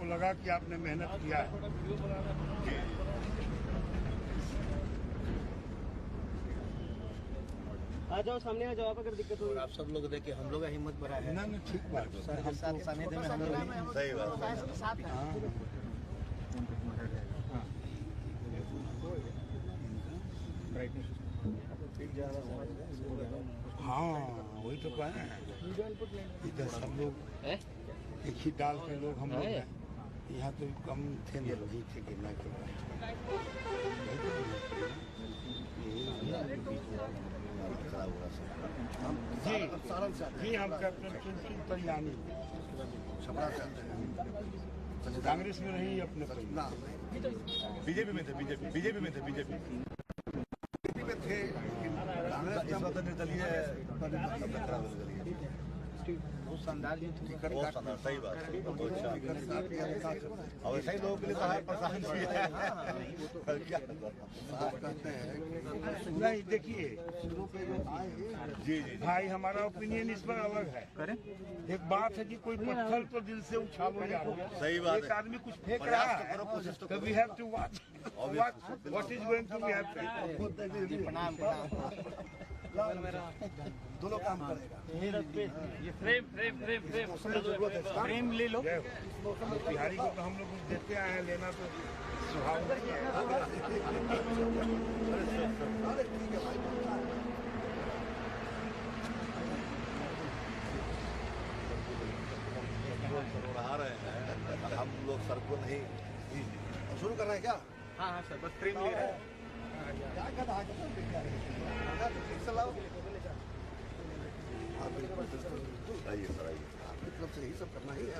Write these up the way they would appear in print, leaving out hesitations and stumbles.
हमको लगा कि आपने मेहनत किया है। आ जाओ, सामने आ जाओ आप, अगर दिक्कत हो। आप सब लोग देखिए, हम लोग का हिम्मत बढ़ा है। ना ठीक बात है सर के साथ सानिध्य में हम लोग सही बात हाँ, वही तो कहें। इधर सब लोग एक ही डाल के लोग हम लोग हैं। यहाँ तो कम थे, नहीं थे गिरना के बाद। जी हम कैप्टन चुनचुन तरियानी छपरा से आते हैं। कांग्रेस में रही अपने ना, बीजेपी में थे, बीजेपी में थे कांग्रेस इस वक्त निर्दलीय बहुत शानदार जी बहुत शानदार। सही बात, बहुत अच्छा। और ऐसा ही लोगों के लिए सहायक प्रशासन भी है। क्या कहते हैं? नहीं, देखिए जी जी भाई, हमारा ओपिनियन इस पर अलग है। एक बात है कि कोई पत्थर तो दिल से उछालो यार। सही बात एक है। आदमी कुछ फेंक रहा है तो we have to watch what is going to be happening. प्रणाम प्रणाम। दोनों काम करेगा। ये फ्रेम ले लो। बिहारी को तो हम लोग कुछ देते आए हैं, लेना तो स्वभाव नहीं है। अरे ठीक है भाई। बढ़ा रहे हैं हम लोग, सर को नहीं शुरू कर रहे हैं क्या? हाँ हाँ सर, बस फ्रेम ले रहे हैं। आइए सर, आइए। आपकी तरफ से यही सब करना ही है।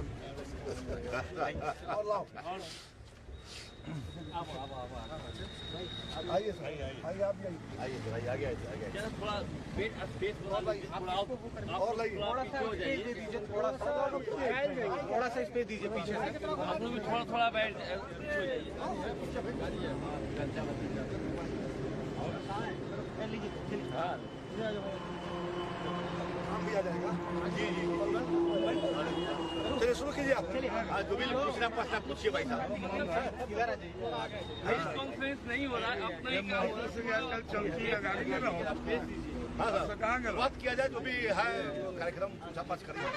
और लाओ, आइए सर, आइए आप भी आइए सर, आइए आगे थोड़ा वेट स्पेस और लाइए, थोड़ा सा स्पेस दे दीजिए, थोड़ा सा स्पेस दीजिए पीछे से। आप लोग भी थोड़ा थोड़ा बैठ हम भी आ जाएगा। जी जी, चलिए शुरू कीजिए आप। जो भी पूछना प्रश्न पूछिए भाई साहब। कॉन्फ्रेंस नहीं हो रहा है, अपना ही काम हो रहा है। कल चौकी लगाने में रहो। हाँ सर, कहाँ गए? बात किया जाए जो भी है कार्यक्रम पूछा-पाछ करिए।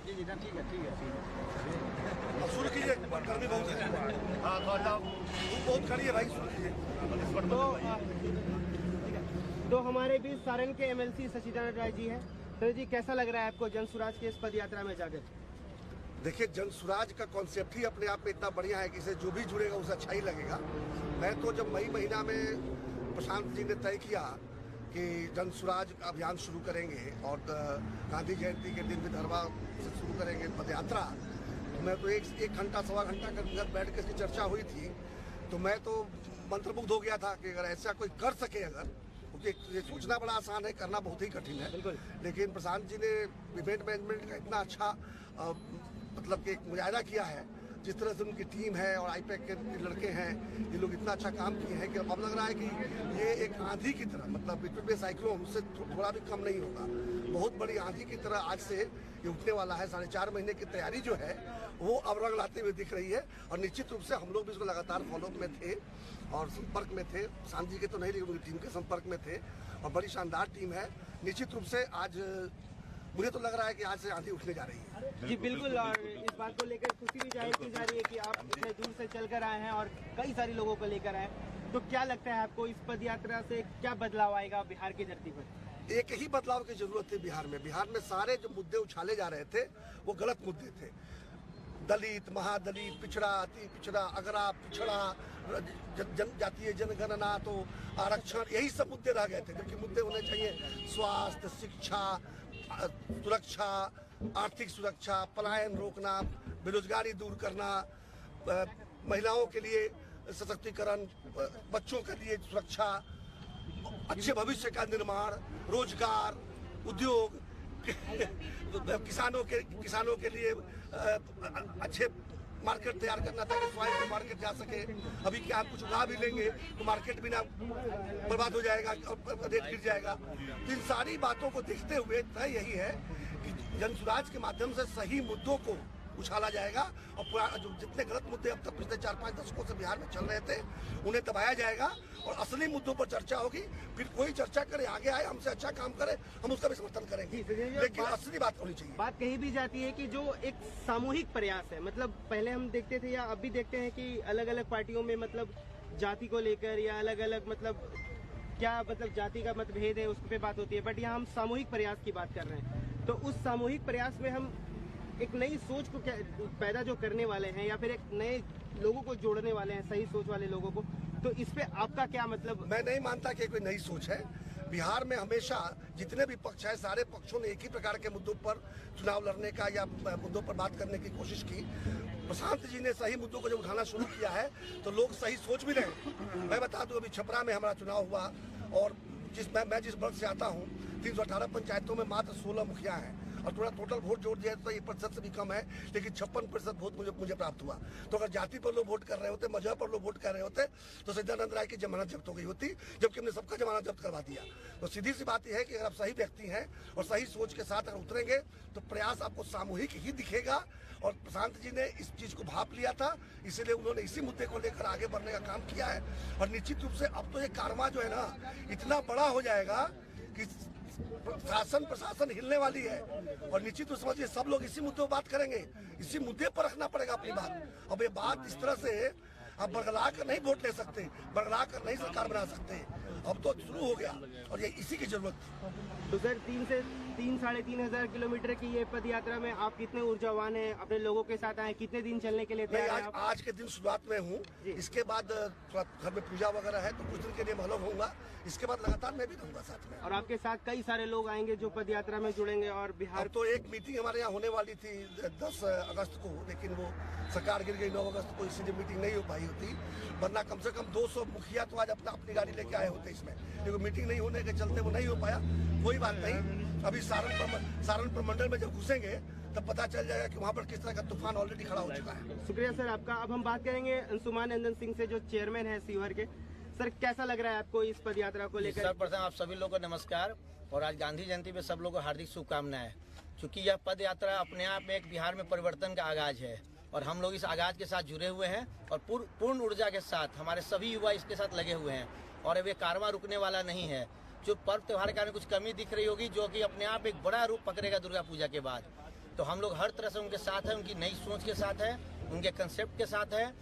ठीक है। अब शुरू कीजिए, गर्मी बहुत है। हाँ तो अच्छा, बहुत करिए भाई, शुरू कीजिए। तो हमारे बीच सारण के एमएलसी सचिदानंद राय जी हैं। सर जी, कैसा लग रहा है आपको जन सुराज के इस पद यात्रा में जाकर? देखिए, जन सुराज का कॉन्सेप्ट ही अपने आप में इतना बढ़िया है कि इसे जो भी जुड़ेगा उसे अच्छा ही लगेगा। मैं तो जब मई महीना में प्रशांत जी ने तय किया कि जन सुराज अभियान शुरू करेंगे और गांधी जयंती के दिन विदर्भा से शुरू करेंगे पद यात्रा, तो मैं तो एक घंटा सवा घंटा के अंदर बैठ के इसकी चर्चा हुई थी, तो मैं तो मंत्रमुग्ध हो गया था कि अगर ऐसा कोई कर सके, अगर क्योंकि ये सोचना बड़ा आसान है, करना बहुत ही कठिन है। लेकिन प्रशांत जी ने इवेंट मैनेजमेंट का इतना अच्छा मतलब कि एक मुजाहिदा किया है, जिस तरह से उनकी टीम है और आईपैक के लड़के हैं, ये लोग इतना अच्छा काम किए हैं कि अब लग रहा है कि ये एक आंधी की तरह, मतलब बिटवीन साइक्लोन से थोड़ा भी कम नहीं होगा, बहुत बड़ी आंधी की तरह आज से ये उठने वाला है। 4.5 महीने की तैयारी जो है वो अब रंग लाते हुए दिख रही है और निश्चित रूप से हम लोग भी इसको लगातार फॉलोअप में थे और संपर्क में थे। शांत जी के तो नहीं, लेकिन उनकी टीम के संपर्क में थे और बड़ी शानदार टीम है। निश्चित रूप से आज मुझे तो लग रहा है कि आज से आंधी उठने जा रही है। जी बिल्कुल, और इस बात को लेकर खुशी भी जाहिर की जा रही है कि आप इतने दूर से चलकर आए हैं और कई सारे लोगों को लेकर आए। तो क्या लगता है आपको, इस पद यात्रा से क्या बदलाव आएगा बिहार की धरती पर? एक ही बदलाव की जरूरत थी बिहार में। बिहार में सारे जो मुद्दे उछाले जा रहे थे वो गलत मुद्दे थे। दलित, महादलित, पिछड़ा, अति पिछड़ा, अगरा, पिछड़ा, जनजातीय जनगणना, तो आरक्षण, यही सब मुद्दे रह गए थे। जबकि मुद्दे होने चाहिए स्वास्थ्य, शिक्षा, सुरक्षा, आर्थिक सुरक्षा, पलायन रोकना, बेरोजगारी दूर करना, महिलाओं के लिए सशक्तिकरण, बच्चों के लिए सुरक्षा, अच्छे भविष्य का निर्माण, रोजगार, उद्योग, किसानों के लिए अच्छे मार्केट तैयार करना ताकि स्वास्थ्य मार्केट जा सके। अभी क्या हम कुछ उगा भी लेंगे तो मार्केट भी ना बर्बाद हो जाएगा और रेट गिर जाएगा। तो इन सारी बातों को देखते हुए तय यही है कि जन स्वराज के माध्यम से सही मुद्दों को उछाला जाएगा और जो जितने गलत मुद्दे अब तक पिछले 4-5 दशकों से बिहार में चल रहे थे उन्हें दबाया जाएगा और असली मुद्दों पर चर्चा होगी। फिर कोई चर्चा करे, आगे आए, हमसे अच्छा काम करे, हम उसका भी समर्थन करेंगे, लेकिन असली बात होनी चाहिए। बात कही भी जाती है कि जो एक सामूहिक प्रयास है, मतलब पहले हम देखते थे या अब भी देखते हैं कि अलग अलग पार्टियों में मतलब जाति को लेकर या अलग अलग मतलब क्या मतलब जाति का मतभेद है उस पर बात होती है, बट यहाँ हम सामूहिक प्रयास की बात कर रहे हैं। तो उस सामूहिक प्रयास में हम एक नई सोच को पैदा जो करने वाले हैं या फिर एक नए लोगों को जोड़ने वाले हैं, सही सोच वाले लोगों को, तो इस पे आपका क्या मतलब? मैं नहीं मानता कि कोई नई सोच है। बिहार में हमेशा जितने भी पक्ष हैं, सारे पक्षों ने एक ही प्रकार के मुद्दों पर चुनाव लड़ने का या मुद्दों पर बात करने की कोशिश की। प्रशांत जी ने सही मुद्दों को जब उठाना शुरू किया है तो लोग सही सोच भी रहे। मैं बता दूं, अभी छपरा में हमारा चुनाव हुआ और मैं जिस ब्लॉक से आता हूँ 318 पंचायतों में मात्र 16 मुखिया हैं और थोड़ा टोटल वोट जोड़ दिया तो ये प्रतिशत से भी कम है, लेकिन 56% वोट मुझे प्राप्त हुआ। तो अगर जाति पर लोग वोट कर रहे होते, मजहब पर लोग वोट कर रहे होते तो सच्चिदानंद राय की जमानत जब्त हो गई होती, जबकि हमने सबका जमानत जब्त करवा दिया। तो सीधी सी बात यह है कि अगर आप सही व्यक्ति हैं और सही सोच के साथ अगर उतरेंगे तो प्रयास आपको सामूहिक ही दिखेगा। और प्रशांत जी ने इस चीज को भाप लिया था, इसीलिए उन्होंने इसी मुद्दे को लेकर आगे बढ़ने का काम किया है। और निश्चित रूप से अब तो ये कारवां जो है ना इतना बड़ा हो जाएगा कि शासन प्रशासन हिलने वाली है और निश्चित रूप समझिए सब लोग इसी मुद्दे पर बात करेंगे, इसी मुद्दे पर रखना पड़ेगा अपनी बात। अब ये बात इस तरह से आप बरगला कर नहीं वोट ले सकते, बरगला कर नहीं सरकार बना सकते। अब तो शुरू हो गया और ये इसी की जरूरत थी। तो सर 3 से 3-3.5 किलोमीटर की ये पद यात्रा में आप कितने ऊर्जावान हैं, अपने लोगों के साथ आए, कितने दिन चलने के लिए तैयार हैं? आज के दिन शुरुआत में हूँ, इसके बाद थोड़ा घर में पूजा वगैरह है तो कुछ दिन के लिए मैं अलग होऊंगा, इसके बाद लगातार मैं भी रहूंगा साथ में। और आपके साथ कई सारे लोग आएंगे जो पद यात्रा में जुड़ेंगे और बिहार तो एक मीटिंग हमारे यहाँ होने वाली थी 10 अगस्त को, लेकिन वो सरकार गिर गई 9 अगस्त को, इसीलिए मीटिंग नहीं हो पाई होती, वरना कम से कम 200 मुखिया तो आज अपनी गाड़ी लेके आए होते इसमें, लेकिन मीटिंग नहीं होने के चलते वो नहीं हो पाया। कोई बात नहीं, अभी सारण प्रमंडल में जब घुसेंगे तब पता चल जाएगा कि वहाँ पर किस तरह का तूफान ऑलरेडी खड़ा हो चुका है। शुक्रिया सर आपका। अब हम बात करेंगे अंशुमान नंदन सिंह से जो चेयरमैन है शिवहर के। सर कैसा लग रहा है आपको इस पद यात्रा को लेकर? सर्वप्रथम आप सभी लोगों को नमस्कार और आज गांधी जयंती पे सब लोगों को हार्दिक शुभकामनाएं। चूंकि यह पद यात्रा अपने आप में एक बिहार में परिवर्तन का आगाज है और हम लोग इस आगाज के साथ जुड़े हुए हैं और पूर्ण ऊर्जा के साथ हमारे सभी युवा इसके साथ लगे हुए हैं और अब ये कारवां रुकने वाला नहीं है। जो पर्व त्योहार के कारण कुछ कमी दिख रही होगी जो कि अपने आप एक बड़ा रूप पकड़ेगा दुर्गा पूजा के बाद, तो हम लोग हर तरह से उनके साथ हैं, उनकी नई सोच के साथ है, उनके कंसेप्ट के साथ है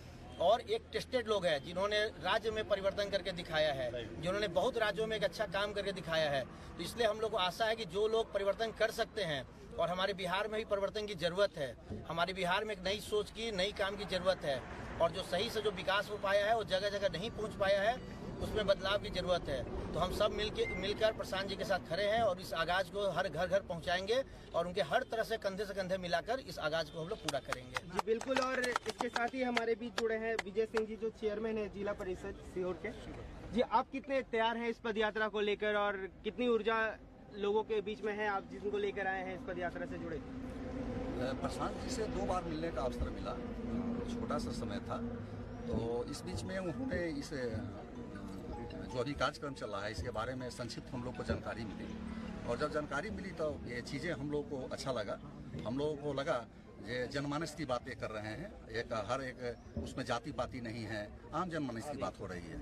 और एक टेस्टेड लोग हैं जिन्होंने राज्य में परिवर्तन करके दिखाया है, जिन्होंने बहुत राज्यों में एक अच्छा काम करके दिखाया है। तो इसलिए हम लोग को आशा है कि जो लोग परिवर्तन कर सकते हैं और हमारे बिहार में भी परिवर्तन की जरूरत है, हमारे बिहार में एक नई सोच की, नई काम की जरूरत है और जो सही से जो विकास हो पाया है वो जगह जगह नहीं पहुंच पाया है, उसमें बदलाव की जरूरत है। तो हम सब मिलकर प्रशांत जी के साथ खड़े हैं और इस आगाज को हर घर घर पहुंचाएंगे और उनके हर तरह से कंधे मिलाकर इस आगाज को हम लोग पूरा करेंगे। जी बिल्कुल। और इसके साथ ही हमारे बीच जुड़े हैं विजय सिंह जी जो चेयरमैन है जिला परिषद सीहोर के। जी आप कितने तैयार हैं इस पद यात्रा को लेकर और कितनी ऊर्जा लोगों के बीच में है आप जिनको लेकर आए हैं इस पद यात्रा से जुड़े? प्रशांत जी से 2 बार मिलने का अवसर मिला, छोटा सा समय था, तो इस बीच में उन्होंने इस जो अभी कार्यक्रम चल रहा है इसके बारे में संक्षिप्त हम लोग को जानकारी मिली और जब जानकारी मिली तो ये चीज़ें हम लोग को अच्छा लगा। हम लोगों को लगा ये जनमानस की बातें कर रहे हैं, एक हर एक उसमें जाति पाति नहीं है, आम जनमानस की बात हो रही है।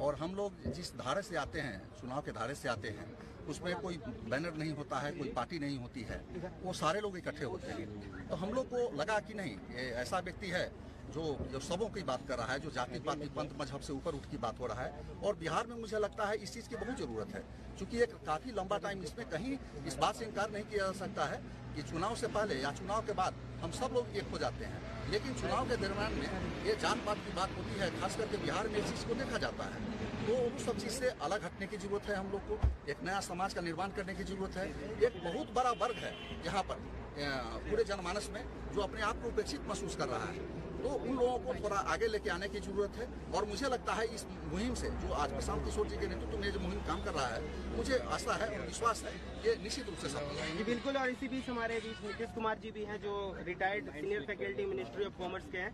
और हम लोग जिस धारे से आते हैं, चुनाव के धारे से आते हैं, उसमें कोई बैनर नहीं होता है, कोई पार्टी नहीं होती है, वो सारे लोग इकट्ठे होते हैं। तो हम लोग को लगा कि नहीं, ये ऐसा व्यक्ति है जो सबों की बात कर रहा है, जो जाति पाति पंथ मजहब से ऊपर उठ की बात हो रहा है। और बिहार में मुझे लगता है इस चीज़ की बहुत ज़रूरत है, क्योंकि एक काफ़ी लंबा टाइम इसमें कहीं इस बात से इनकार नहीं किया जा सकता है कि चुनाव से पहले या चुनाव के बाद हम सब लोग एक हो जाते हैं, लेकिन चुनाव के दरमियान में ये जात पात की बात होती है, खास करके बिहार में इस चीज़ को देखा जाता है। तो उस सब चीज़ से अलग हटने की जरूरत है, हम लोग को एक नया समाज का निर्माण करने की जरूरत है। एक बहुत बड़ा वर्ग है यहाँ पर पूरे जनमानस में जो अपने आप को उपेक्षित महसूस कर रहा है, तो उन लोगों को थोड़ा आगे लेके आने की जरूरत है। और मुझे लगता है इस मुहिम से जो आज प्रशांत किशोर जी के नेतृत्व में जो मुहिम काम कर रहा है, मुझे आशा है और विश्वास है ये निश्चित रूप से सफल होगा। जी बिल्कुल। और इसी बीच हमारे बीच नीतीश कुमार जी भी हैं जो retired senior faculty ministry of commerce के हैं।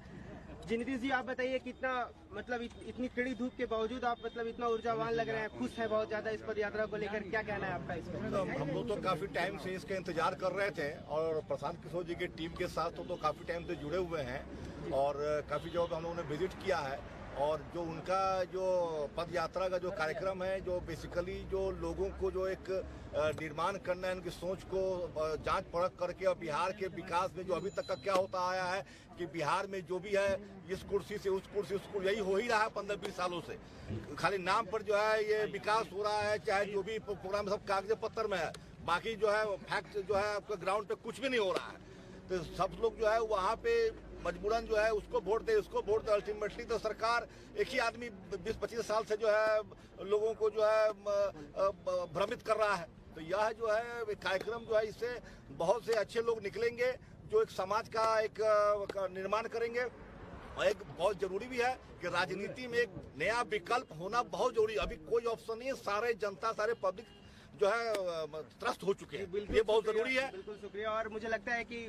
नीतीश जी आप बताइए कितना मतलब इतनी कड़ी धूप के बावजूद आप मतलब इतना ऊर्जावान लग रहे हैं, खुश है बहुत ज्यादा इस पद यात्रा को लेकर, क्या कहना है आपका इसमें? तो हम लोग तो काफी टाइम से इसका इंतजार कर रहे थे और प्रशांत किशोर जी की टीम के साथ तो काफी टाइम से जुड़े हुए हैं और काफी जगह हम लोगों ने विजिट किया है और जो उनका जो पद यात्रा का जो कार्यक्रम है, जो बेसिकली जो लोगों को जो एक निर्माण करना है, उनकी सोच को जांच परख करके और बिहार के विकास में जो अभी तक का क्या होता आया है कि बिहार में जो भी है इस कुर्सी से उस कुर्सी यही हो ही रहा है 15-20 सालों से। खाली नाम पर जो है ये विकास हो रहा है, चाहे जो भी प्रोग्राम सब कागज पत्थर में है, बाकी जो है फैक्ट जो है आपका ग्राउंड पे कुछ भी नहीं हो रहा है। तो सब लोग जो है वहाँ पे मजबूरन जो है उसको वोट दे, उसको वोट दे। अल्टीमेटली तो सरकार एक ही आदमी 20-25 साल से जो है लोगों को जो है भ्रमित कर रहा है। तो यह जो है कार्यक्रम जो है इससे बहुत से अच्छे लोग निकलेंगे जो एक समाज का एक निर्माण करेंगे। और एक बहुत जरूरी भी है कि राजनीति में एक नया विकल्प होना बहुत जरूरी है। अभी कोई ऑप्शन नहीं है, सारे जनता सारे पब्लिक जो है त्रस्त हो चुके हैं, ये बहुत जरूरी है। बिल्कुल शुक्रिया। और मुझे लगता है कि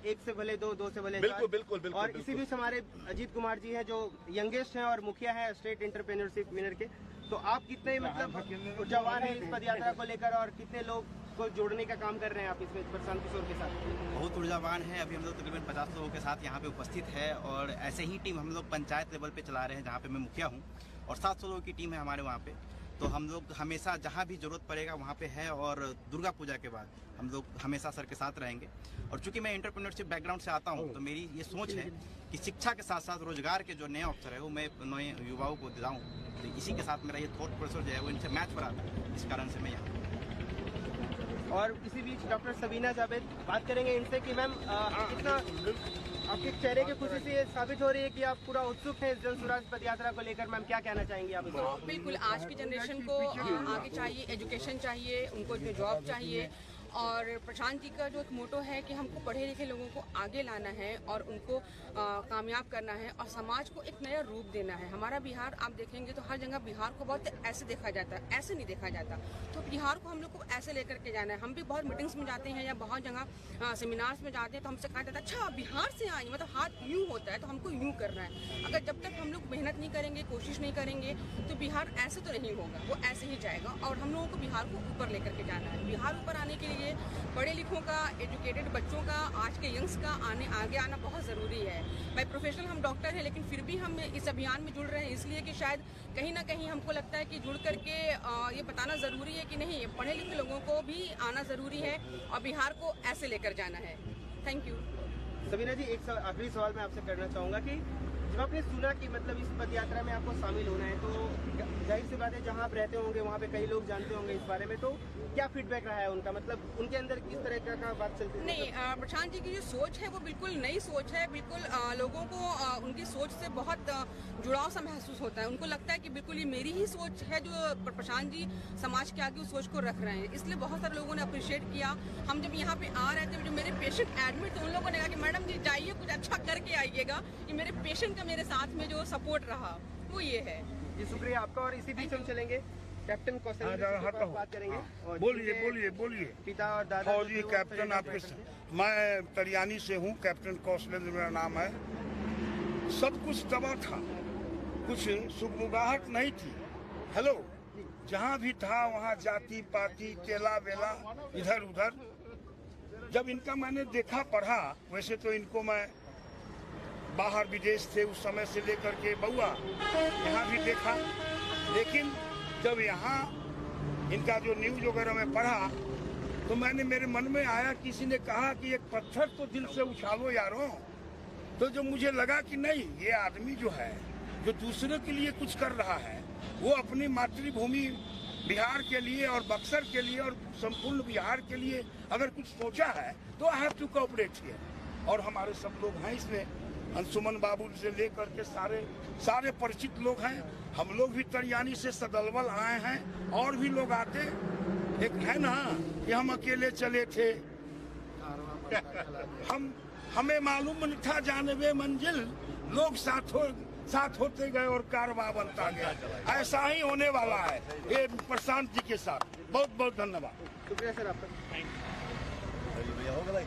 एक से भले दो से भले बिल्कुल बिल्कुल बिल्कुल। और इसी बीच हमारे अजीत कुमार जी हैं जो यंगेस्ट हैं और मुखिया हैं स्टेट एंटरप्रेन्योरशिप विनर के। तो आप कितने मतलब ऊर्जावान हैं इस पद यात्रा को लेकर और कितने लोग को जोड़ने का काम कर रहे हैं आप इसमें प्रशांत किशोर के साथ? बहुत ऊर्जावान है। अभी हम लोग तकरीबन 50 लोगों के साथ यहाँ पे उपस्थित है और ऐसे ही टीम हम लोग पंचायत लेवल पे चला रहे हैं जहाँ पे मैं मुखिया हूँ और 700 लोगों की टीम है हमारे वहाँ पे। तो हम लोग हमेशा जहाँ भी जरूरत पड़ेगा वहाँ पे है और दुर्गा पूजा के बाद हम लोग हमेशा सर के साथ रहेंगे। और चूंकि मैं एंटरप्रेन्योरशिप बैकग्राउंड से आता हूँ तो मेरी ये सोच है कि शिक्षा के साथ साथ रोजगार के जो नए अवसर है वो मैं नए युवाओं को दिलाऊँ। तो इसी के साथ मेरा ये थॉट प्रोसेस जो है वो इनसे मैच कराता है, इस कारण से मैं यहाँ। और इसी बीच डॉक्टर सबीना जावेद बात करेंगे इनसे कि मैम कितना आपके चेहरे की खुशी से ये साबित हो रही है कि आप पूरा उत्सुक हैं इस जन स्वराज पद यात्रा को लेकर। मैम क्या कहना चाहेंगी आप? बिल्कुल, आज की जनरेशन को आगे चाहिए, एजुकेशन चाहिए, उनको जॉब चाहिए। और प्रशांत जी का जो एक मोटो है कि हमको पढ़े लिखे लोगों को आगे लाना है और उनको कामयाब करना है और समाज को एक नया रूप देना है। हमारा बिहार आप देखेंगे तो हर जगह बिहार को बहुत ऐसे देखा जाता है, ऐसे नहीं देखा जाता। तो बिहार को हम लोग को ऐसे लेकर के जाना है। हम भी बहुत मीटिंग्स में जाते हैं या बहुत जगह सेमिनार्स में जाते हैं तो हमसे कहा जाता है अच्छा बिहार से आई, मतलब हाथ यूँ होता है तो हमको यूँ करना है। अगर जब तक हम लोग मेहनत नहीं करेंगे, कोशिश नहीं करेंगे तो बिहार ऐसे तो नहीं होगा, वो ऐसे ही जाएगा। और हम लोगों को बिहार को ऊपर लेकर के जाना है। बिहार ऊपर आने के लिए पढ़े लिखों का, एजुकेटेड बच्चों का, आज के यंग्स का आगे आना बहुत ज़रूरी है। बाय प्रोफेशनल हम डॉक्टर हैं लेकिन फिर भी हम इस अभियान में जुड़ रहे हैं इसलिए कि शायद कहीं ना कहीं हमको लगता है कि जुड़ करके ये बताना ज़रूरी है कि नहीं, पढ़े लिखे लोगों को भी आना ज़रूरी है और बिहार को ऐसे लेकर जाना है। Thank you. सबीना जी, एक आखिरी सवाल मैं आपसे करना चाहूँगा कि जब आपने सुना कि मतलब इस पद यात्रा में आपको शामिल होना है तो जाहिर सी बात है जहाँ आप रहते होंगे वहाँ पे कई लोग जानते होंगे इस बारे में, तो क्या फीडबैक रहा है उनका? मतलब उनके अंदर किस तरह का बात चलती है? नहीं, प्रशांत जी की जो सोच है वो बिल्कुल नई सोच है। बिल्कुल लोगों को उनकी सोच से बहुत जुड़ाव सा महसूस होता है। उनको लगता है कि बिल्कुल ये मेरी ही सोच है जो प्रशांत जी समाज के आगे उस सोच को रख रहे हैं। इसलिए बहुत सारे लोगों ने अप्रिशिएट किया। हम जब यहाँ पे आ रहे थे, जो मेरे पेशेंट एडमिट थे उन लोगों ने कहा कि मैडम जी जाइए कुछ अच्छा करके आइएगा। कि मेरे पेशेंट का मेरे साथ में जो सपोर्ट रहा वो ये है। जी शुक्रिया आपका। और इसी बीच हम चलेंगे कैप्टन कौशल बात करेंगे। बोलिए पिता और दादा फौजी कैप्टन आपके मैं तरियानी से हूँ, कैप्टन कौशल मेरा नाम है। सब कुछ दबा था, कुछ सुगबुगाहट नहीं थी। हेलो, जहाँ भी था वहाँ जाति पाति तेला बेला इधर उधर। जब इनका मैंने देखा पढ़ा, वैसे तो इनको मैं बाहर विदेश थे उस समय से लेकर के बउआ यहाँ भी देखा, लेकिन जब यहाँ इनका जो न्यूज वगैरह में पढ़ा तो मेरे मन में आया, किसी ने कहा कि एक पत्थर तो दिल से उछालो यारों। तो जो मुझे लगा कि नहीं, ये आदमी जो है जो दूसरे के लिए कुछ कर रहा है, वो अपनी मातृभूमि बिहार के लिए और बक्सर के लिए और संपूर्ण बिहार के लिए अगर कुछ सोचा है तो I have to cooperate here. और हमारे सब लोग हैं इसमें, अंशुमन बाबू से लेकर के सारे परिचित लोग हैं। हम लोग भी तरियानी से सदलबल आए हैं और भी लोग आते। एक है ना कि हम अकेले चले थे, हमें मालूम नहीं था जानबे मंजिल, लोग साथ होते गए और कारवां बनता गया। ऐसा ही होने वाला है ये प्रशांत जी के साथ। बहुत बहुत धन्यवाद। शुक्रिया सर आपका। हो गया।